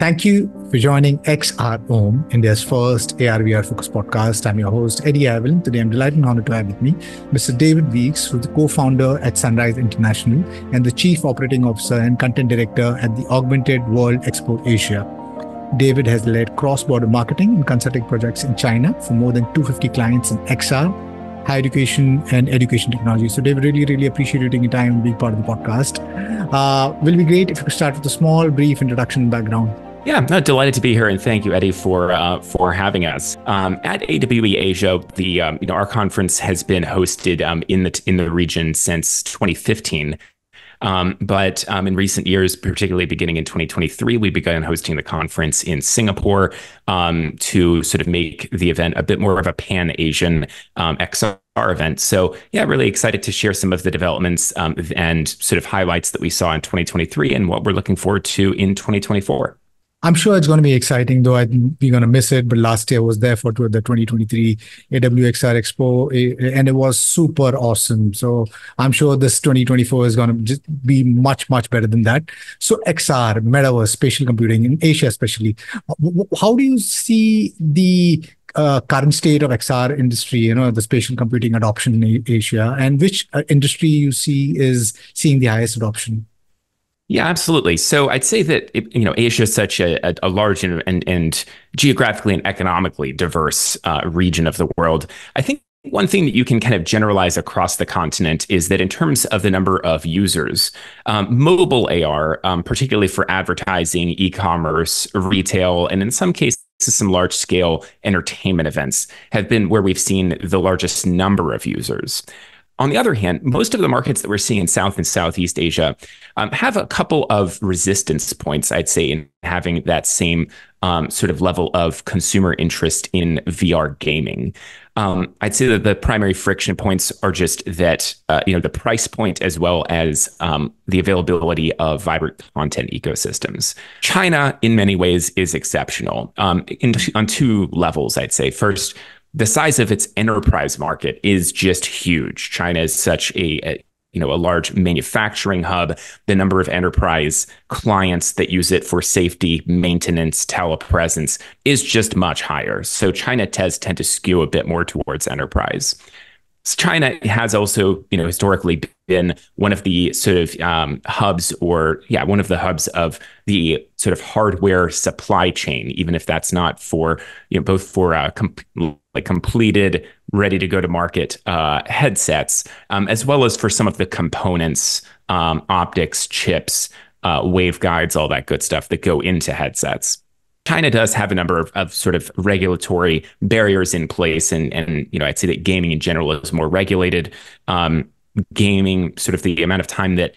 Thank you for joining XR Home, India's first AR/VR focused podcast. I'm your host, Eddie Avalon. Today, I'm delighted and honored to have with me Mr. David Weeks, who's the co-founder at Sunrise International and the Chief Operating Officer and Content Director at the Augmented World Expo Asia. David has led cross-border marketing and consulting projects in China for more than 250 clients in XR, higher education, and education technology. So, David, really appreciate you taking time and being part of the podcast. Will be great if you could start with a small, brief introduction and background. Yeah, no, delighted to be here, and thank you, Eddie, for having us. At AWE Asia, our conference has been hosted in the region since 2015. But in recent years, particularly beginning in 2023, we began hosting the conference in Singapore to sort of make the event a bit more of a pan-Asian XR event. So yeah, really excited to share some of the developments and sort of highlights that we saw in 2023 and what we're looking forward to in 2024. I'm sure it's going to be exciting, though we're going to miss it. But last year I was there for the 2023 AWXR Expo, and it was super awesome. So I'm sure this 2024 is going to just be much better than that. So XR, metaverse, spatial computing in Asia especially. How do you see the current state of XR industry, the spatial computing adoption in Asia, and which industry you see is seeing the highest adoption? Yeah, absolutely. So I'd say that Asia is such a large and geographically and economically diverse region of the world. I think one thing that you can kind of generalize across the continent is that in terms of the number of users, mobile AR, particularly for advertising, e-commerce, retail, and in some cases some large-scale entertainment events, have been where we've seen the largest number of users. On the other hand, most of the markets that we're seeing in South and Southeast Asia have a couple of resistance points, I'd say, in having that same sort of level of consumer interest in VR gaming. I'd say that the primary friction points are just that, the price point as well as the availability of vibrant content ecosystems. China, in many ways, is exceptional on two levels, I'd say. First, the size of its enterprise market is just huge. China is such a large manufacturing hub. The number of enterprise clients that use it for safety, maintenance, telepresence is just much higher. So China does tend to skew a bit more towards enterprise. China has also, historically been one of the sort of hubs of the sort of hardware supply chain, even if that's not for, both for completed, ready to go to market headsets, as well as for some of the components, optics, chips, waveguides, all that good stuff that go into headsets. China does have a number of sort of regulatory barriers in place, and I'd say that gaming in general is more regulated. Gaming, sort of the amount of time that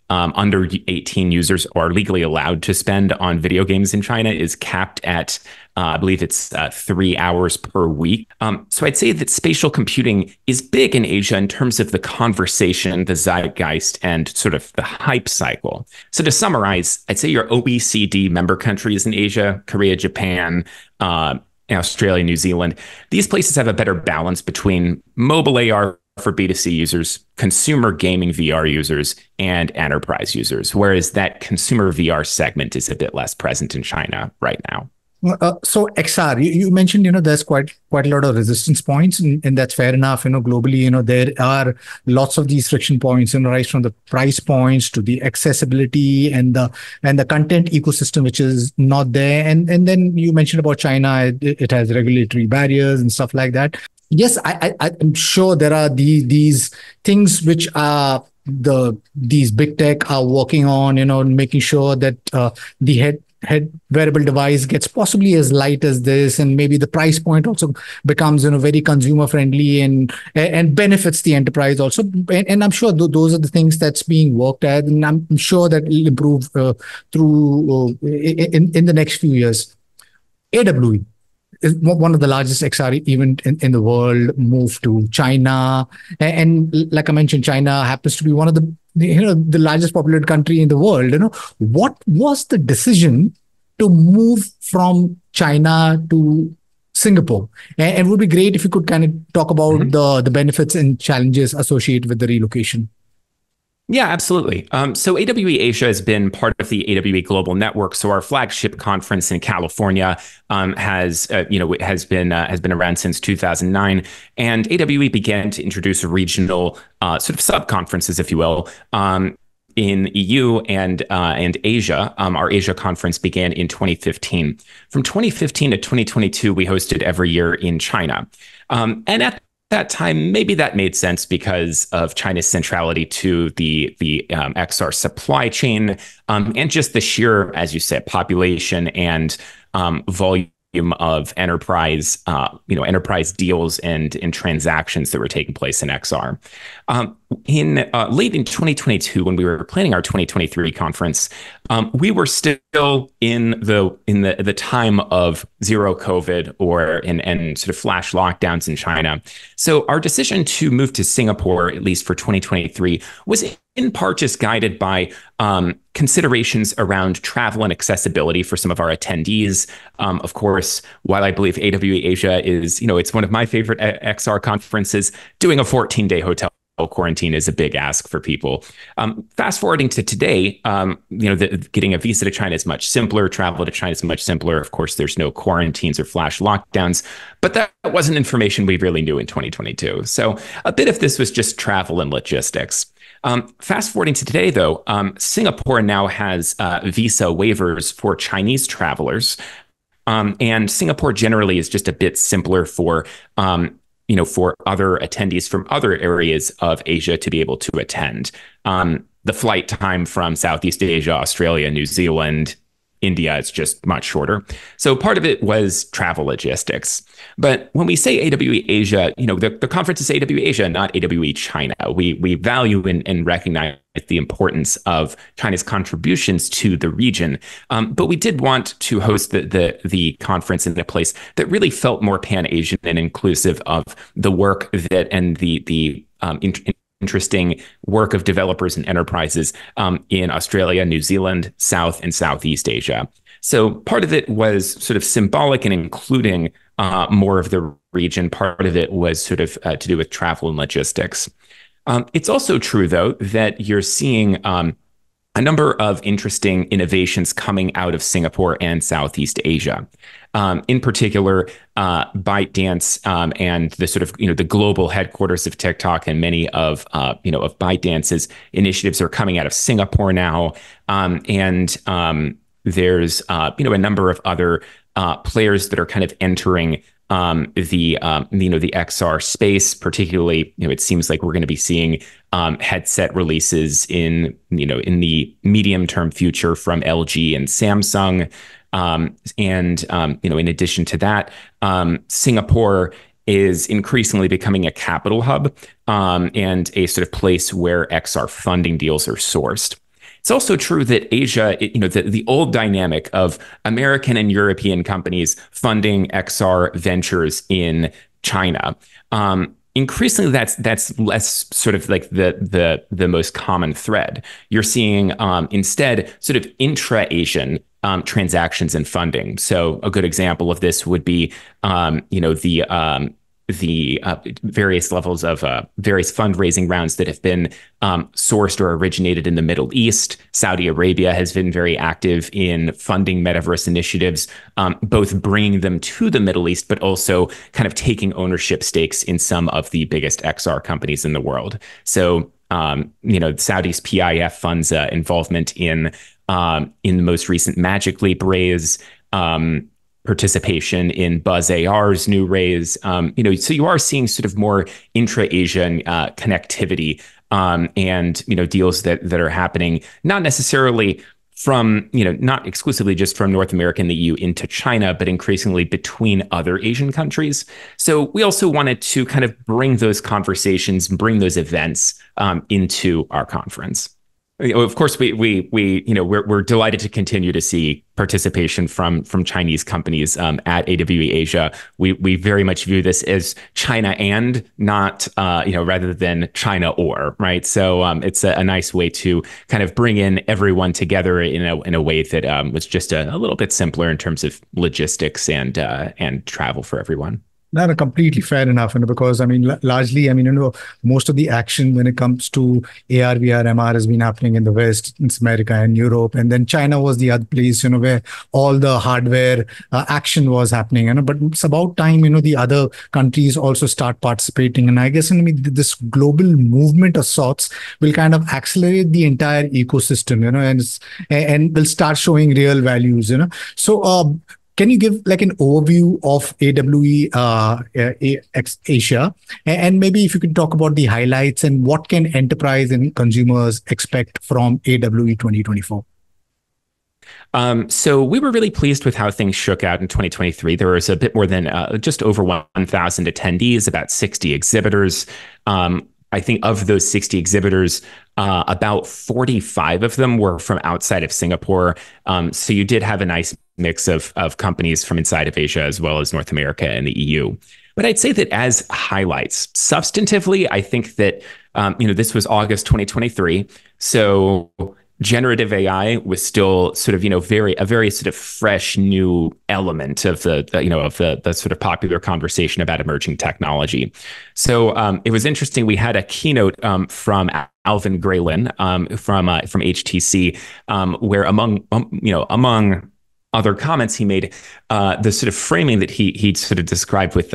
under 18 users are legally allowed to spend on video games in China is capped at, I believe it's 3 hours per week. So I'd say that spatial computing is big in Asia in terms of the conversation, the zeitgeist, and sort of the hype cycle. So to summarize, I'd say your OECD member countries in Asia, Korea, Japan, Australia, New Zealand, these places have a better balance between mobile AR for B2C users, consumer gaming VR users, and enterprise users, whereas that consumer VR segment is a bit less present in China right now. So XR, you mentioned, there's quite a lot of resistance points, and that's fair enough. Globally, there are lots of these friction points, right from the price points to the accessibility and the content ecosystem, which is not there. And then you mentioned about China, it has regulatory barriers and stuff like that. Yes, I'm sure there are these things which are these big tech are working on, making sure that the head wearable device gets possibly as light as this, and maybe the price point also becomes very consumer friendly and benefits the enterprise also. And I'm sure those are the things that's being worked at, and I'm sure that will improve through in the next few years. AWE is one of the largest XR event in the world, moved to China. And like I mentioned, China happens to be one of the largest populated country in the world. What was the decision to move from China to Singapore? And it would be great if you could kind of talk about the benefits and challenges associated with the relocation. Yeah, absolutely. So AWE Asia has been part of the AWE Global Network. So our flagship conference in California has been around since 2009, and AWE began to introduce regional sort of sub conferences, if you will. In EU and Asia. Our Asia conference began in 2015. From 2015 to 2022, we hosted every year in China. And at that time, maybe that made sense because of China's centrality to the XR supply chain, and just the sheer, as you said, population and volume of enterprise deals and transactions that were taking place in XR. In late in 2022, when we were planning our 2023 conference, we were still in the time of zero COVID and sort of flash lockdowns in China. So our decision to move to Singapore, at least for 2023, was in part just guided by considerations around travel and accessibility for some of our attendees. Of course, while I believe AWE Asia is, it's one of my favorite XR conferences, doing a 14-day hotel quarantine is a big ask for people. Fast forwarding to today, getting a visa to China is much simpler. Travel to China is much simpler. Of course, there's no quarantines or flash lockdowns, but that wasn't information we really knew in 2022. So a bit of this was just travel and logistics. Fast forwarding to today, though, Singapore now has visa waivers for Chinese travelers. And Singapore generally is just a bit simpler for other attendees from other areas of Asia to be able to attend. The flight time from Southeast Asia, Australia, New Zealand, India is just much shorter. So part of it was travel logistics. But when we say AWE Asia, the conference is AWE Asia, not AWE China. We value and recognize the importance of China's contributions to the region. But we did want to host the conference in a place that really felt more Pan-Asian and inclusive of the work that and the interesting work of developers and enterprises in Australia, New Zealand, South and Southeast Asia. So part of it was sort of symbolic and including more of the region. Part of it was sort of to do with travel and logistics. It's also true, though, that you're seeing a number of interesting innovations coming out of Singapore and Southeast Asia. In particular, ByteDance and the sort of the global headquarters of TikTok and many of ByteDance's initiatives are coming out of Singapore now, and there's a number of other players that are kind of entering the XR space. Particularly, it seems like we're going to be seeing headset releases in the medium term future from LG and Samsung. In addition to that, Singapore is increasingly becoming a capital hub and a sort of place where XR funding deals are sourced. It's also true that Asia, the old dynamic of American and European companies funding XR ventures in China. Increasingly, that's less sort of like the most common thread. You're seeing instead sort of intra-Asian transactions and funding. So a good example of this would be, the various levels of various fundraising rounds that have been sourced or originated in the Middle East. Saudi Arabia has been very active in funding metaverse initiatives, both bringing them to the Middle East, but also kind of taking ownership stakes in some of the biggest XR companies in the world. So, Saudi's PIF funds involvement in the most recent Magic Leap raise, participation in Buzz AR's new raise. So you are seeing sort of more intra-Asian connectivity and deals that are happening, not necessarily from, not exclusively just from North America and the EU into China, but increasingly between other Asian countries. So we also wanted to kind of bring those conversations, bring those events into our conference. Of course, we're delighted to continue to see participation from Chinese companies at AWE Asia. We very much view this as China and not rather than China or, right. So it's a nice way to kind of bring in everyone together in a way that was just a little bit simpler in terms of logistics and travel for everyone. No, no, completely fair enough. Because I mean, largely, I mean, most of the action when it comes to AR, VR, MR has been happening in the West, in America and Europe, and then China was the other place, where all the hardware action was happening. But it's about time, the other countries also start participating. And I guess, I mean, this global movement of sorts will kind of accelerate the entire ecosystem, and will start showing real values, So, can you give like an overview of AWE Asia, and maybe if you can talk about the highlights and what can enterprise and consumers expect from AWE 2024? So we were really pleased with how things shook out in 2023. There was a bit more than just over 1,000 attendees, about 60 exhibitors. I think of those 60 exhibitors, about 45 of them were from outside of Singapore. So you did have a nice mix of companies from inside of Asia as well as North America and the EU. But I'd say that as highlights, substantively, I think that this was August 2023. So generative AI was still sort of, a very sort of fresh new element of the sort of popular conversation about emerging technology. So it was interesting. We had a keynote from Alvin Graylin from HTC, where among other comments he made, the sort of framing that he sort of described with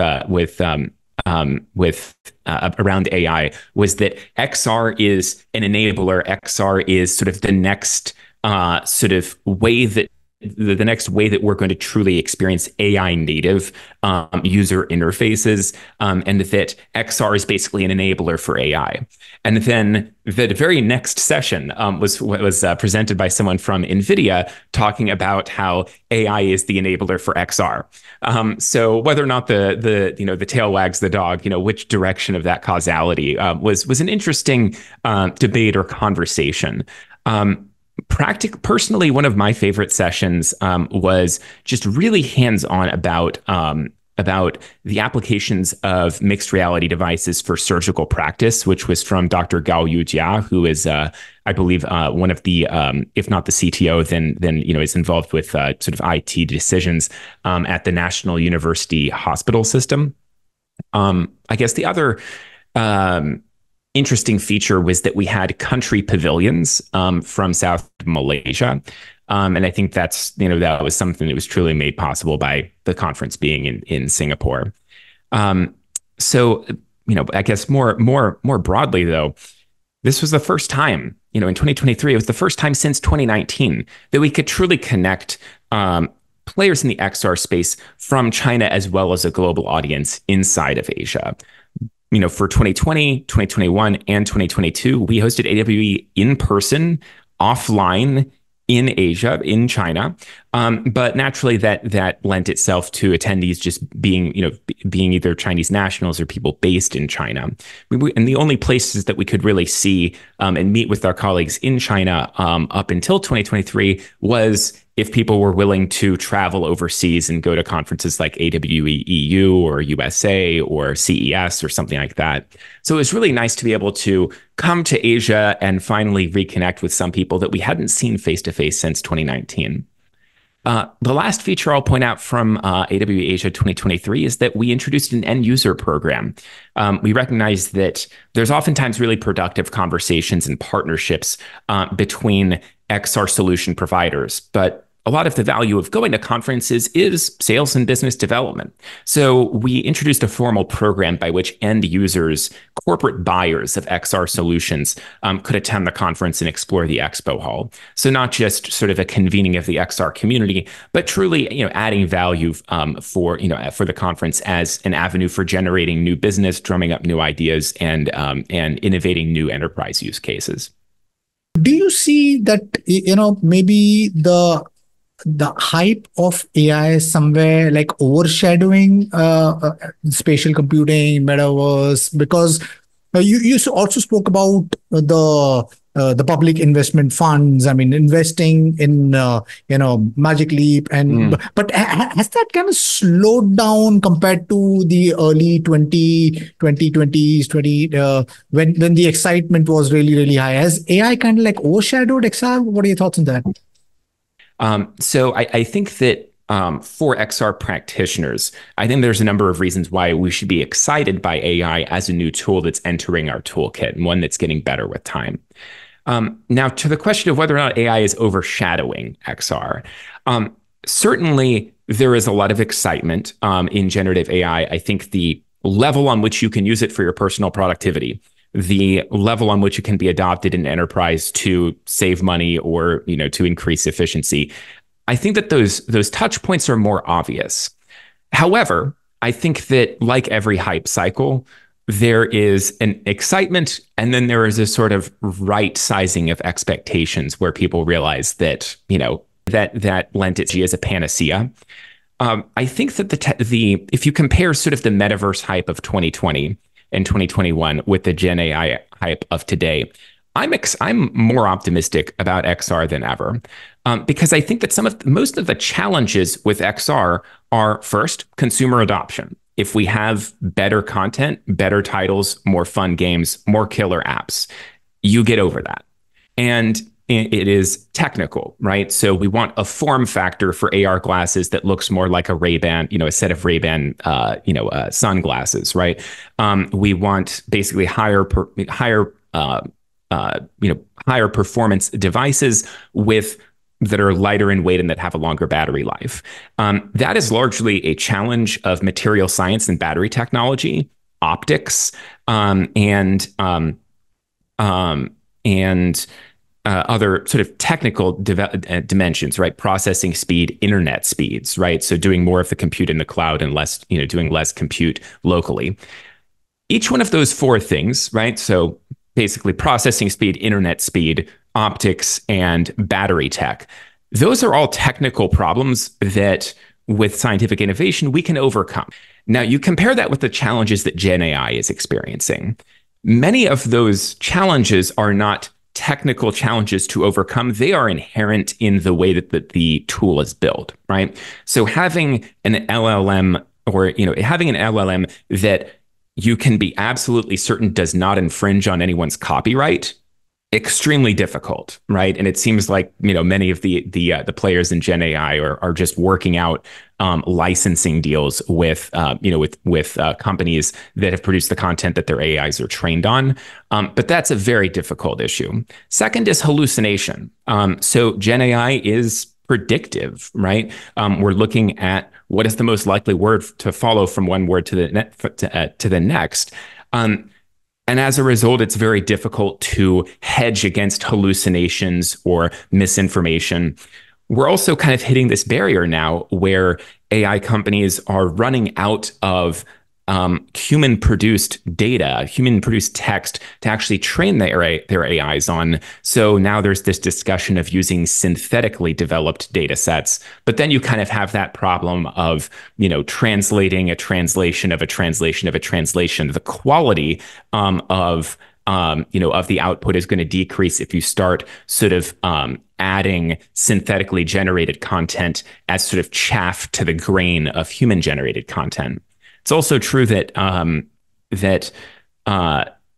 around AI was that XR is an enabler. XR is sort of the next sort of way that the next way that we're going to truly experience AI native user interfaces, and that XR is basically an enabler for AI. And then the very next session was presented by someone from NVIDIA talking about how AI is the enabler for XR. So whether or not the tail wags the dog, which direction of that causality was an interesting debate or conversation. Personally, one of my favorite sessions was just really hands-on about the applications of mixed reality devices for surgical practice, which was from Dr. Gao Yujia, who is, I believe, one of the, if not the CTO, then is involved with sort of IT decisions at the National University Hospital System. I guess the other interesting feature was that we had country pavilions from South Malaysia. And I think that was something that was truly made possible by the conference being in Singapore. So, I guess more broadly, though, this was the first time, in 2023, it was the first time since 2019 that we could truly connect players in the XR space from China as well as a global audience inside of Asia. For 2020, 2021, and 2022, we hosted AWE in person, offline, in Asia, in China. But naturally, that lent itself to attendees just being either Chinese nationals or people based in China. And the only places that we could really see and meet with our colleagues in China up until 2023 was if people were willing to travel overseas and go to conferences like AWE EU or USA or CES or something like that. So it was really nice to be able to come to Asia and finally reconnect with some people that we hadn't seen face-to-face since 2019. The last feature I'll point out from AWE Asia 2023 is that we introduced an end user program. We recognize that there's oftentimes really productive conversations and partnerships between XR solution providers, but a lot of the value of going to conferences is sales and business development. So we introduced a formal program by which end users, corporate buyers of XR solutions, could attend the conference and explore the expo hall. So not just sort of a convening of the XR community, but truly, adding value for the conference as an avenue for generating new business, drumming up new ideas, and innovating new enterprise use cases. Do you see that maybe the hype of AI is somewhere like overshadowing spatial computing, metaverse? Because you also spoke about the public investment funds. I mean, investing in Magic Leap, but has that kind of slowed down compared to the early 2020s, when the excitement was really, really high? Has AI kind of like overshadowed XR? What are your thoughts on that? So I think that for XR practitioners, I think there's a number of reasons why we should be excited by AI as a new tool that's entering our toolkit and one that's getting better with time. Now, to the question of whether or not AI is overshadowing XR, certainly there is a lot of excitement in generative AI. I think the level on which you can use it for your personal productivity, the level on which it can be adopted in enterprise to save money or to increase efficiency, I think that those touch points are more obvious. However, I think that like every hype cycle, there is an excitement and then there is a sort of right sizing of expectations where people realize that that lent it as a panacea. I think that the if you compare sort of the metaverse hype of 2020 and 2021 with the Gen AI hype of today, I'm more optimistic about XR than ever, because I think that most of the challenges with XR are, first, consumer adoption. If we have better content, better titles, more fun games, more killer apps, you get over that. And it is technical, right? So we want a form factor for AR glasses that looks more like a Ray-Ban, a set of Ray-Ban, sunglasses, right? We want basically higher performance devices that are lighter in weight and that have a longer battery life. That is largely a challenge of material science and battery technology, optics, and other sort of technical dimensions, right? Processing speed, internet speeds, right? So doing more of the compute in the cloud and less, doing less compute locally. Each one of those four things, right? So basically processing speed, internet speed, optics, and battery tech. Those are all technical problems that with scientific innovation, we can overcome. Now, you compare that with the challenges that Gen AI is experiencing. Many of those challenges are not technical challenges to overcome. They are inherent in the way that the tool is built, right? So having an LLM that you can be absolutely certain does not infringe on anyone's copyright, extremely difficult, right? And it seems like many of the players in Gen AI are just working out licensing deals with companies that have produced the content that their AIs are trained on. But that's a very difficult issue. Second is hallucination. So Gen AI is predictive, right? We're looking at what is the most likely word to follow from one word to the next. And as a result, it's very difficult to hedge against hallucinations or misinformation. We're also kind of hitting this barrier now where AI companies are running out of human-produced data, human-produced text to actually train their AIs on. So now there's this discussion of using synthetically developed data sets. But then you kind of have that problem of, translating a translation of a translation of a translation. The quality of the output is going to decrease if you start sort of adding synthetically generated content as sort of chaff to the grain of human-generated content. It's also true that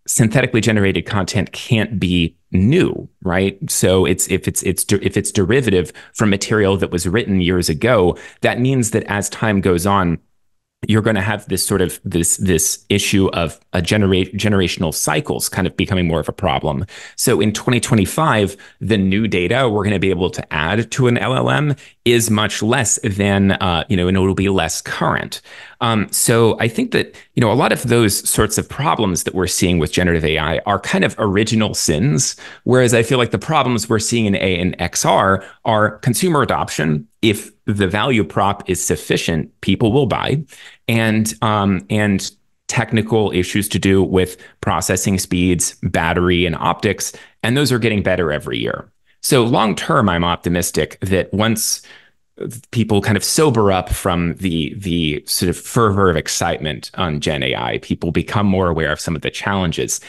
synthetically generated content can't be new, right? So if it's derivative from material that was written years ago, that means that as time goes on, you're going to have this sort of this issue of generational cycles kind of becoming more of a problem. So in 2025, the new data we're going to be able to add to an LLM is much less than and it'll be less current. So I think that a lot of those sorts of problems that we're seeing with generative AI are kind of original sins, whereas I feel like the problems we're seeing in XR are consumer adoption. If the value prop is sufficient, people will buy, and technical issues to do with processing speeds, battery, and optics, and those are getting better every year. So long term, I'm optimistic that once people kind of sober up from the sort of fervor of excitement on Gen AI, people become more aware of some of the challenges.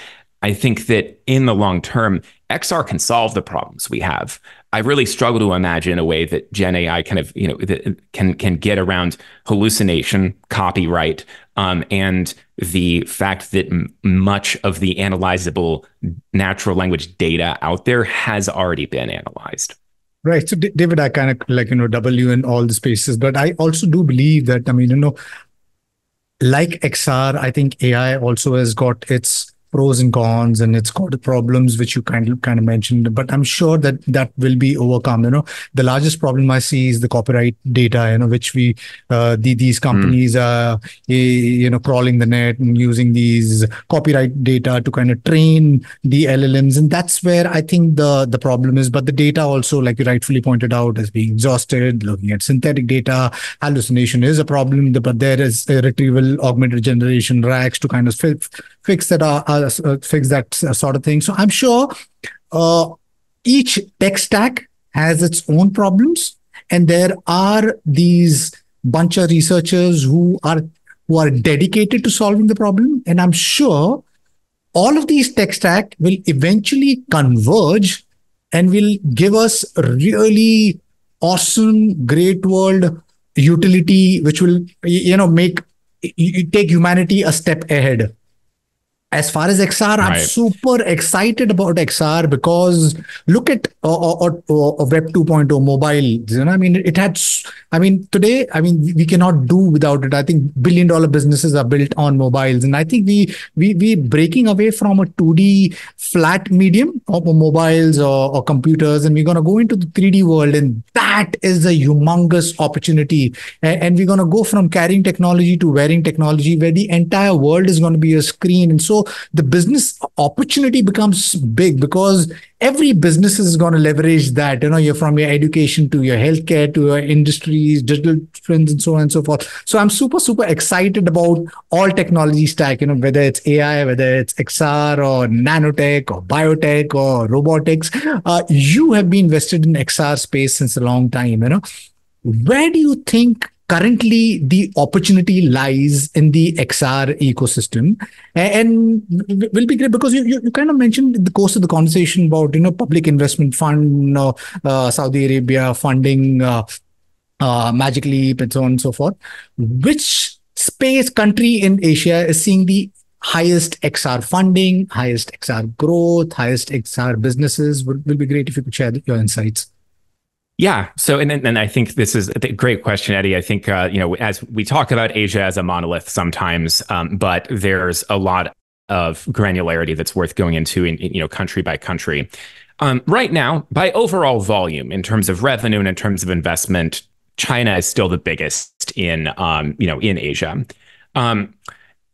I think that in the long term, XR can solve the problems we have. I really struggle to imagine a way that Gen AI kind of, can get around hallucination, copyright, and the fact that much of the analyzable natural language data out there has already been analyzed. Right. So, David, I kind of like, double you in all the spaces, but I also do believe that, I mean, like XR, I think AI also has got its pros and cons, and it's got the problems which you kind of mentioned. But I'm sure that that will be overcome. The largest problem I see is the copyright data. Which these Mm, companies are crawling the net and using these copyright data to kind of train the LLMs, and that's where I think the problem is. But the data also, like you rightfully pointed out, is being exhausted. Looking at synthetic data, hallucination is a problem, but there is a retrieval augmented generation racks to kind of fix that sort of thing. So I'm sure uh, each tech stack has its own problems, and there are these bunch of researchers who are dedicated to solving the problem. And I'm sure all of these tech stack will eventually converge and will give us a really awesome, great world utility, which will make take humanity a step ahead. As far as XR, I'm right. super excited about XR because look at Web 2.0 mobile. I mean, I mean, today, I mean, we cannot do without it. I think billion-dollar businesses are built on mobiles, and I think we breaking away from a 2D flat medium of mobiles or computers, and we're gonna go into the 3D world, and that is a humongous opportunity. And we're gonna go from carrying technology to wearing technology, where the entire world is going to be a screen, and so the business opportunity becomes big because every business is going to leverage that. You're from your education to your healthcare to your industries, digital trends, and so on and so forth. So I'm super excited about all technology stack. Whether it's AI, whether it's XR or nanotech or biotech or robotics. You have been invested in XR space since a long time. Where do you think currently the opportunity lies in the XR ecosystem? And will be great because you kind of mentioned in the course of the conversation about public investment fund, Saudi Arabia funding Magic Leap and so on and so forth. Which space country in Asia is seeing the highest XR funding, highest XR growth, highest XR businesses? Will be great if you could share your insights. Yeah. So, and I think this is a great question, Eddie. I think, as we talk about Asia as a monolith sometimes, but there's a lot of granularity that's worth going into in country by country. Right now, by overall volume, in terms of revenue and in terms of investment, China is still the biggest in Asia.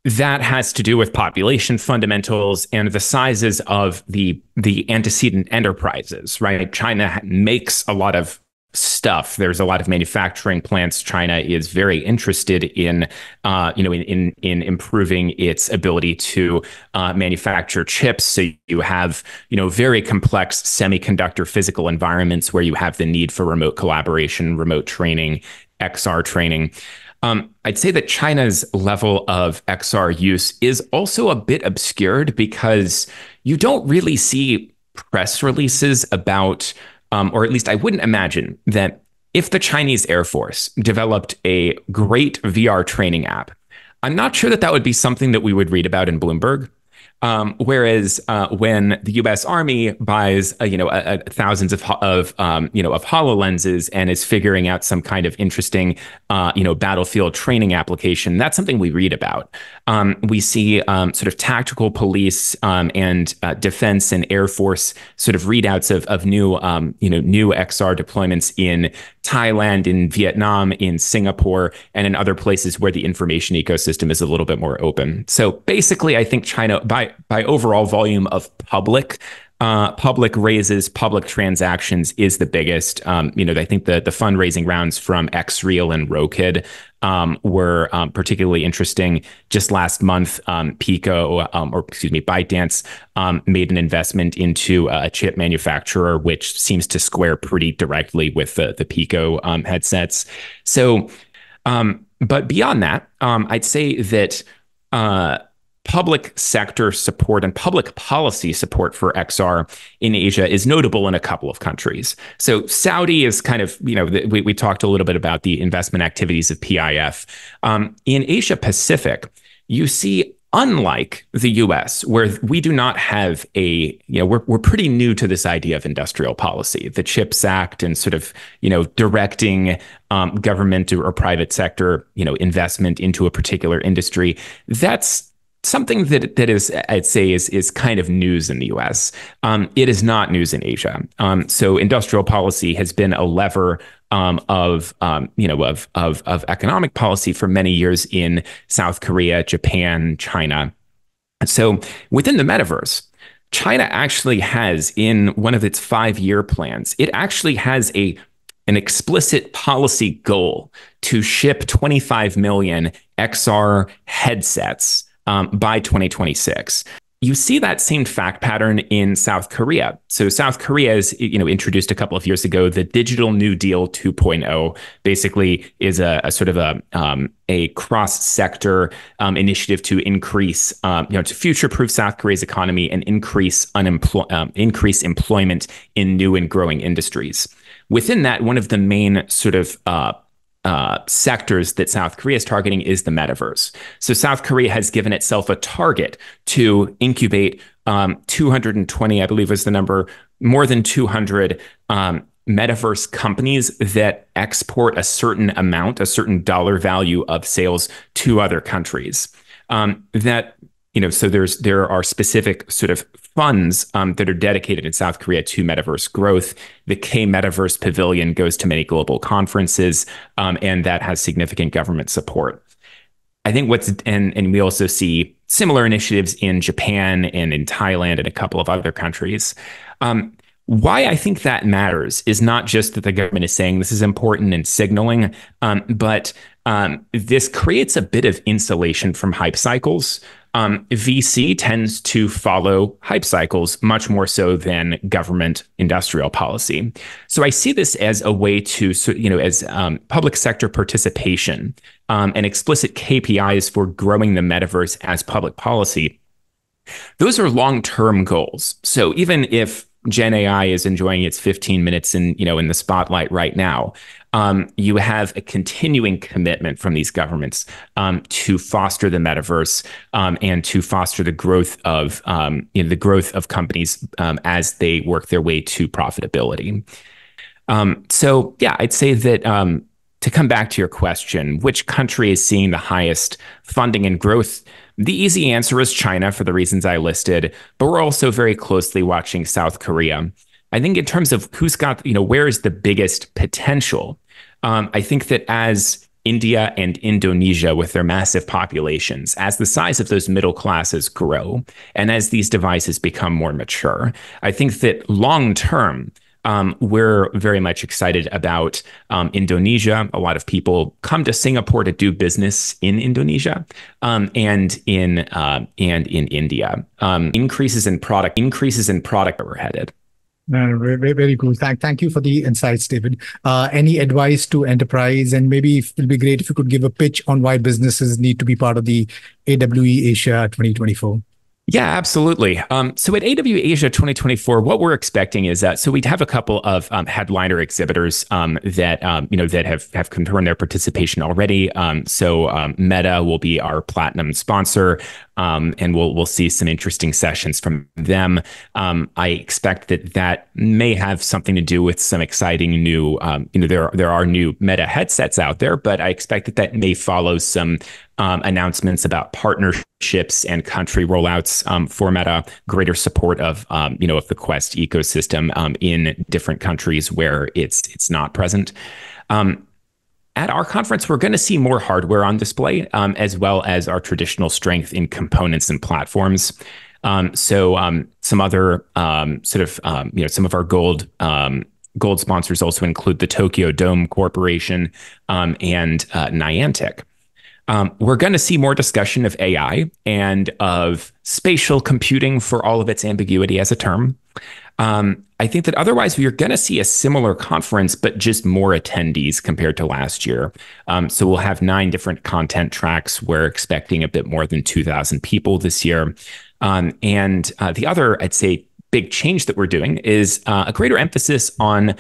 That has to do with population fundamentals and the sizes of the antecedent enterprises, right? China makes a lot of stuff. There's a lot of manufacturing plants. China is very interested in improving its ability to manufacture chips. So you have very complex semiconductor physical environments where you have the need for remote collaboration, remote training, XR training. I'd say that China's level of XR use is also a bit obscured because you don't really see press releases about, or at least I wouldn't imagine that if the Chinese Air Force developed a great VR training app, I'm not sure that that would be something that we would read about in Bloomberg. Whereas when the U.S. Army buys thousands of HoloLenses and is figuring out some kind of interesting battlefield training application, that's something we read about. We see sort of tactical police and defense and Air Force sort of readouts of new XR deployments in Thailand, in Vietnam, in Singapore, and in other places where the information ecosystem is a little bit more open. So basically, I think China, by overall volume of public raises, public transactions, is the biggest. I think the fundraising rounds from XReal and Rokid were particularly interesting. Just last month, ByteDance made an investment into a chip manufacturer, which seems to square pretty directly with the Pico headsets. So, but beyond that, I'd say that public sector support and public policy support for XR in Asia is notable in a couple of countries. So Saudi is kind of, we talked a little bit about the investment activities of PIF. In Asia Pacific, you see Unlike the US, where we do not have we're pretty new to this idea of industrial policy, the CHIPS Act and sort of, directing government or private sector, investment into a particular industry. That's something that is, I'd say, is kind of news in the US. It is not news in Asia. So industrial policy has been a lever of economic policy for many years in South Korea, Japan, China. So within the metaverse, China actually has, in one of its 5-year plans, it actually has an explicit policy goal to ship 25 million XR headsets by 2026. You see that same fact pattern in South Korea. So South Korea is, introduced a couple of years ago the Digital New Deal 2.0. Basically, is a sort of a cross-sector initiative to increase, to future-proof South Korea's economy and increase employment in new and growing industries. Within that, one of the main sort of sectors that South Korea is targeting is the metaverse. So South Korea has given itself a target to incubate 220, I believe was the number, more than 200 metaverse companies that export a certain amount, a certain dollar value of sales to other countries. So there are specific sort of funds that are dedicated in South Korea to metaverse growth. The K Metaverse Pavilion goes to many global conferences, and that has significant government support. I think and we also see similar initiatives in Japan and in Thailand and a couple of other countries. Why I think that matters is not just that the government is saying this is important and signaling, but this creates a bit of insulation from hype cycles. VC tends to follow hype cycles much more so than government industrial policy. So I see this as a way to, as public sector participation and explicit KPIs for growing the metaverse as public policy. Those are long-term goals. So even if Gen AI is enjoying its 15 minutes in the spotlight right now, you have a continuing commitment from these governments to foster the metaverse and to foster the growth of companies as they work their way to profitability. So yeah, I'd say that to come back to your question, which country is seeing the highest funding and growth? The easy answer is China for the reasons I listed, but we're also very closely watching South Korea. I think in terms of who's got, where is the biggest potential? I think that as India and Indonesia, with their massive populations, as the size of those middle classes grow, and as these devices become more mature, I think that long term, we're very much excited about Indonesia. A lot of people come to Singapore to do business in Indonesia and in India. Increases in product that we're headed. Very, very cool. Thank you for the insights, David. Any advice to enterprise? And maybe it'll be great if you could give a pitch on why businesses need to be part of the AWE Asia 2024. Yeah, absolutely. So at AWE Asia 2024, what we're expecting is that we'd have a couple of headliner exhibitors that have confirmed their participation already. So Meta will be our platinum sponsor, and we'll see some interesting sessions from them. I expect that may have something to do with some exciting new, there are new Meta headsets out there, but I expect that may follow some announcements about partnerships and country rollouts for Meta, greater support of the Quest ecosystem in different countries where it's not present. At our conference, we're going to see more hardware on display, as well as our traditional strength in components and platforms. Some other some of our gold sponsors also include the Tokyo Dome Corporation and Niantic. We're going to see more discussion of AI and of spatial computing for all of its ambiguity as a term. I think that otherwise we are going to see a similar conference, but just more attendees compared to last year. So we'll have 9 different content tracks. We're expecting a bit more than 2,000 people this year. And the other, I'd say, big change that we're doing is a greater emphasis on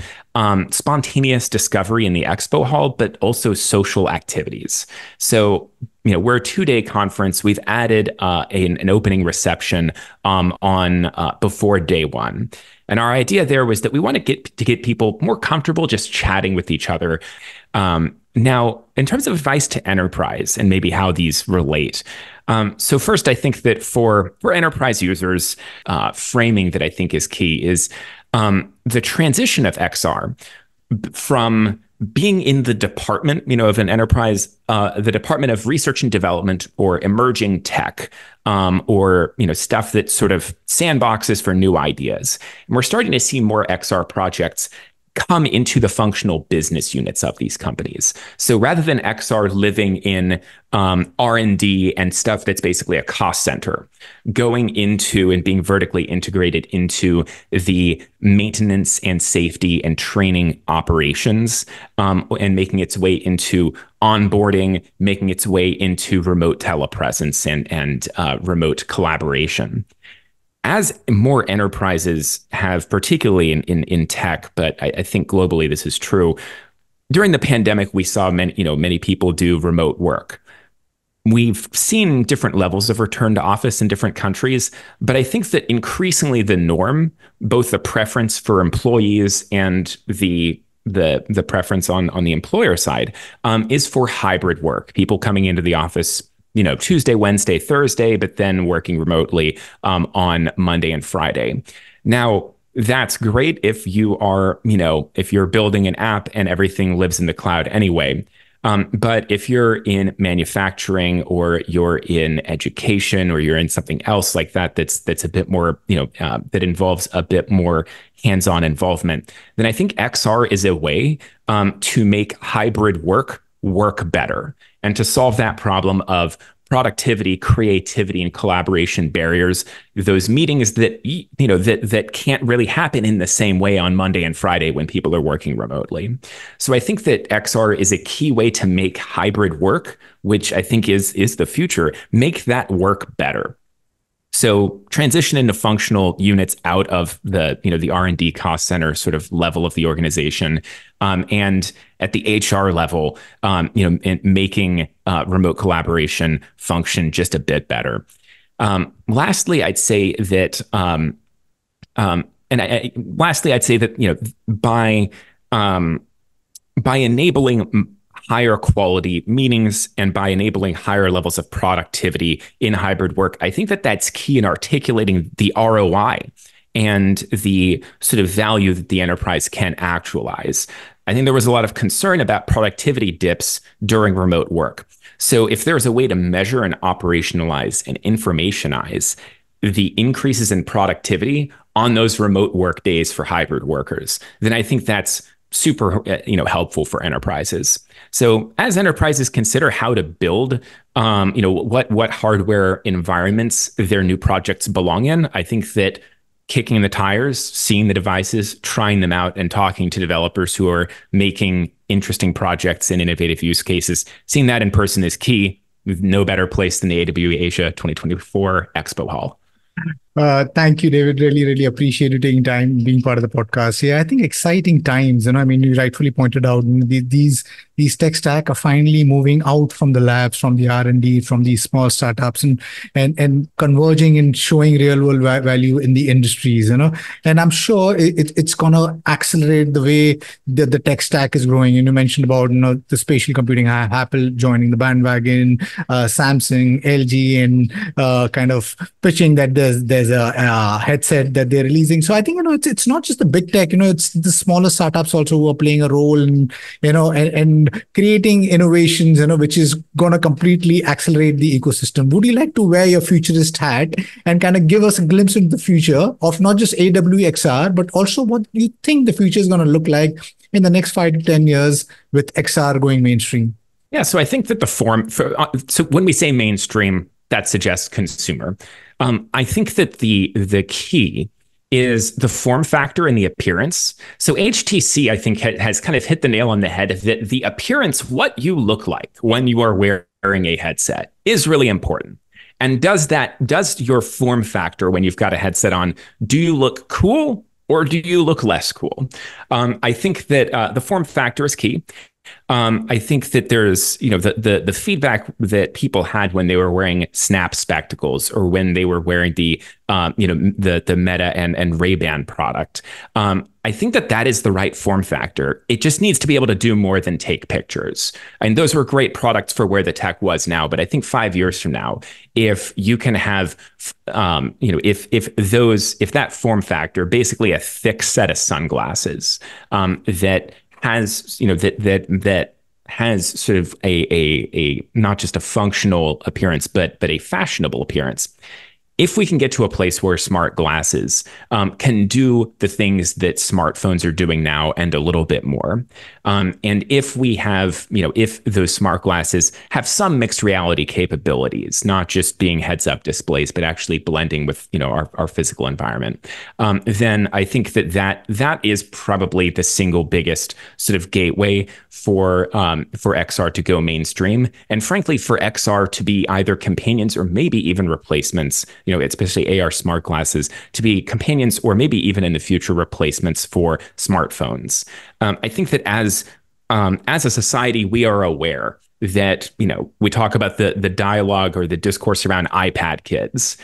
spontaneous discovery in the expo hall, but also social activities. So we're a 2-day conference. We've added an opening reception on before day one. And our idea there was that we want to get people more comfortable just chatting with each other. Now, in terms of advice to enterprise and maybe how these relate. So first, I think that for enterprise users, framing that I think is key is the transition of XR from being in the department, of an enterprise, the Department of Research and Development or emerging tech, or stuff that sort of sandboxes for new ideas. And we're starting to see more XR projects come into the functional business units of these companies. So rather than XR living in R&D and stuff that's basically a cost center, going into and being vertically integrated into the maintenance and safety and training operations, and making its way into onboarding, making its way into remote telepresence and remote collaboration. As more enterprises have, particularly in tech, but I think globally this is true, during the pandemic, we saw many people do remote work. We've seen different levels of return to office in different countries, but I think that increasingly the norm, both the preference for employees and the preference on the employer side, is for hybrid work. People coming into the office Tuesday, Wednesday, Thursday, but then working remotely on Monday and Friday. Now, that's great if you are, if you're building an app and everything lives in the cloud anyway. But if you're in manufacturing or you're in education or you're in something else like that, that's a bit more, that involves a bit more hands-on involvement, then I think XR is a way to make hybrid work better. And to solve that problem of productivity, creativity, and collaboration barriers, those meetings that that can't really happen in the same way on Monday and Friday when people are working remotely. So I think that XR is a key way to make hybrid work, which I think is the future, make that work better. So transition into functional units out of the R&D cost center sort of level of the organization, and at the HR level, making remote collaboration function just a bit better. Lastly, I'd say that, by enabling higher quality meetings and by enabling higher levels of productivity in hybrid work, I think that that's key in articulating the ROI and the sort of value that the enterprise can actualize. I think there was a lot of concern about productivity dips during remote work. So if there's a way to measure and operationalize and informationize the increases in productivity on those remote work days for hybrid workers, then I think that's super, helpful for enterprises. So as enterprises consider how to build, what hardware environments their new projects belong in, I think that kicking the tires, seeing the devices, trying them out, and talking to developers who are making interesting projects and innovative use cases, seeing that in person is key. No better place than the AWE Asia 2024 Expo Hall. Thank you, David. Really, really appreciate you taking time being part of the podcast. Yeah, I think exciting times. You rightfully pointed out these tech stack are finally moving out from the labs, from the R&D, from these small startups, and converging and showing real world value in the industries. And I'm sure it's gonna accelerate the way the tech stack is growing. You mentioned about the spatial computing, Apple joining the bandwagon, Samsung, LG, and kind of pitching that there's a headset that they're releasing. So I think it's not just the big tech. It's the smaller startups also who are playing a role in and creating innovations, which is going to completely accelerate the ecosystem. Would you like to wear your futurist hat and kind of give us a glimpse into the future of not just AWXR, but also what you think the future is going to look like in the next 5 to 10 years with XR going mainstream? Yeah, so I think that so when we say mainstream, that suggests consumer. I think that the key is the form factor and the appearance. So HTC, I think, has kind of hit the nail on the head that the appearance, what you look like when you are wearing a headset, is really important. And does your form factor when you've got a headset on, do you look cool or do you look less cool? I think that the form factor is key. I think that there's, the feedback that people had when they were wearing Snap spectacles or when they were wearing the Meta and Ray-Ban product. I think that is the right form factor. It just needs to be able to do more than take pictures. And those were great products for where the tech was now. But I think 5 years from now, if you can have, if that form factor, basically a thick set of sunglasses that has, that has sort of a not just a functional appearance, but a fashionable appearance. If we can get to a place where smart glasses can do the things that smartphones are doing now and a little bit more, and if we have, if those smart glasses have some mixed reality capabilities, not just being heads-up displays, but actually blending with, our physical environment, then I think that is probably the single biggest sort of gateway for XR to go mainstream, and frankly, for XR to be either companions or maybe even replacements. Especially AR smart glasses, to be companions or maybe even in the future replacements for smartphones. I think that as a society, we are aware that, we talk about the dialogue or the discourse around iPad kids.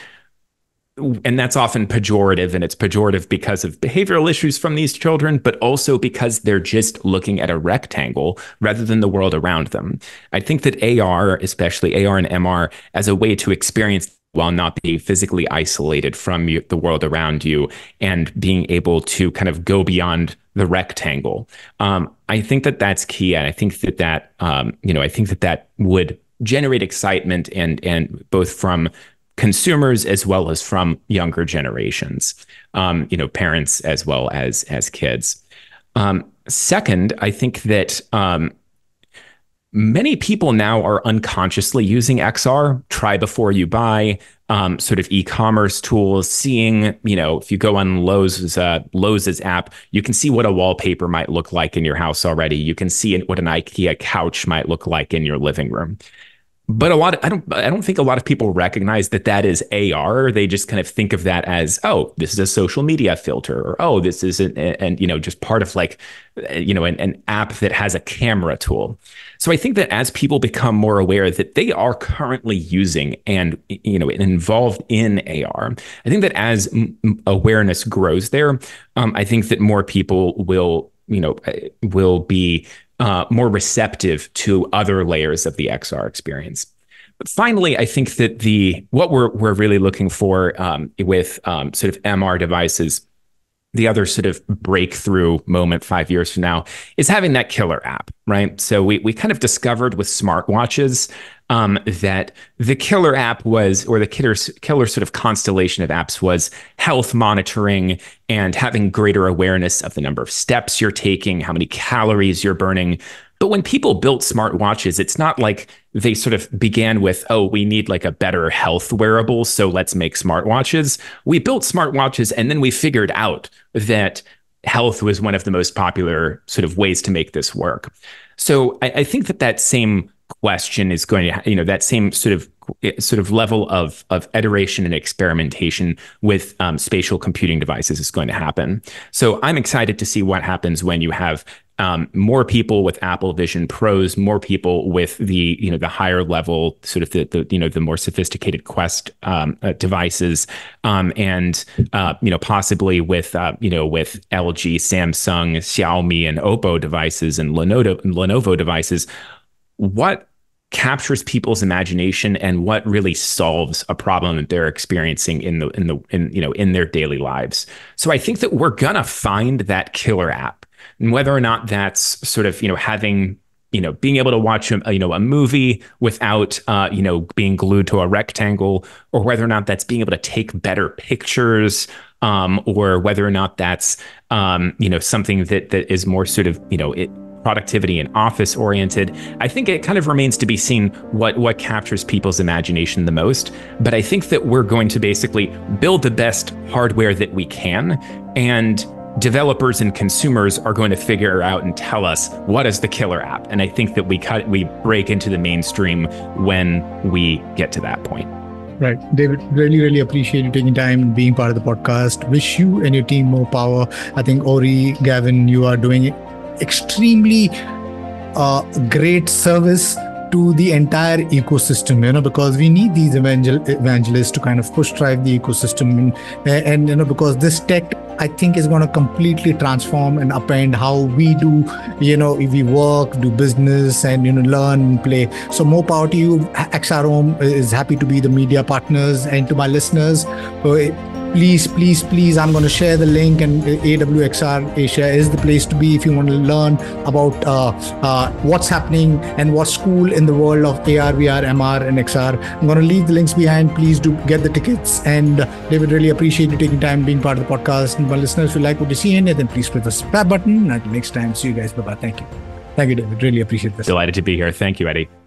And that's often pejorative, and it's pejorative because of behavioral issues from these children, but also because they're just looking at a rectangle rather than the world around them. I think that AR, especially AR and MR, as a way to experience while not being physically isolated from the world around you and being able to kind of go beyond the rectangle. I think that that's key. And I think that I think that would generate excitement and both from consumers as well as from younger generations, parents as well as kids. Second, I think that many people now are unconsciously using XR, try before you buy, sort of e-commerce tools, seeing, if you go on Lowe's app, you can see what a wallpaper might look like in your house already. You can see what an IKEA couch might look like in your living room. But I don't think a lot of people recognize that is AR. They just kind of think of that as, oh, this is a social media filter, or oh, this is just part of like, an app that has a camera tool. So I think that as people become more aware that they are currently using and involved in AR, I think that as awareness grows there, I think that more people will be more receptive to other layers of the XR experience. But finally, I think that what we're really looking for with sort of MR devices, the other sort of breakthrough moment 5 years from now, is having that killer app, right? So we kind of discovered with smartwatches that the killer app was, or the killer sort of constellation of apps was health monitoring and having greater awareness of the number of steps you're taking, how many calories you're burning. But when people built smartwatches, it's not like they sort of began with, oh, we need like a better health wearable, so let's make smartwatches. We built smartwatches and then we figured out that health was one of the most popular sort of ways to make this work. So I think that same question is going to, that same sort of level of iteration and experimentation with spatial computing devices is going to happen. So I'm excited to see what happens when you have more people with Apple Vision Pros, more people with the higher level sort of the more sophisticated Quest devices, and possibly with LG, Samsung, Xiaomi, and Oppo devices and Lenovo devices. What captures people's imagination and what really solves a problem that they're experiencing in their daily lives? So I think that we're gonna find that killer app. And whether or not that's sort of, having, being able to watch a movie without, being glued to a rectangle, or whether or not that's being able to take better pictures, or whether or not that's, something that is more sort of, productivity and office oriented. I think it kind of remains to be seen what captures people's imagination the most. But I think that we're going to basically build the best hardware that we can, and developers and consumers are going to figure out and tell us what is the killer app. And I think that we break into the mainstream when we get to that point. Right. David, really, really appreciate you taking time and being part of the podcast. Wish you and your team more power. I think Ori, Gavin, you are doing extremely a great service to the entire ecosystem, because we need these evangelists to kind of push drive the ecosystem, and because this tech, I think, is going to completely transform and upend how we do, if we work, do business, and learn and play. So more power to you. XR Home is happy to be the media partners, and to my listeners, please, I'm going to share the link, and AWXR Asia is the place to be if you want to learn about what's happening and what's cool in the world of AR, VR, MR, and XR. I'm going to leave the links behind. Please do get the tickets, and David, really appreciate you taking time being part of the podcast. And my listeners, if you like what you see in it, then please click the subscribe button. Until next time, see you guys. Bye-bye. Thank you, David. Really appreciate this. Delighted to be here. Thank you, Eddie.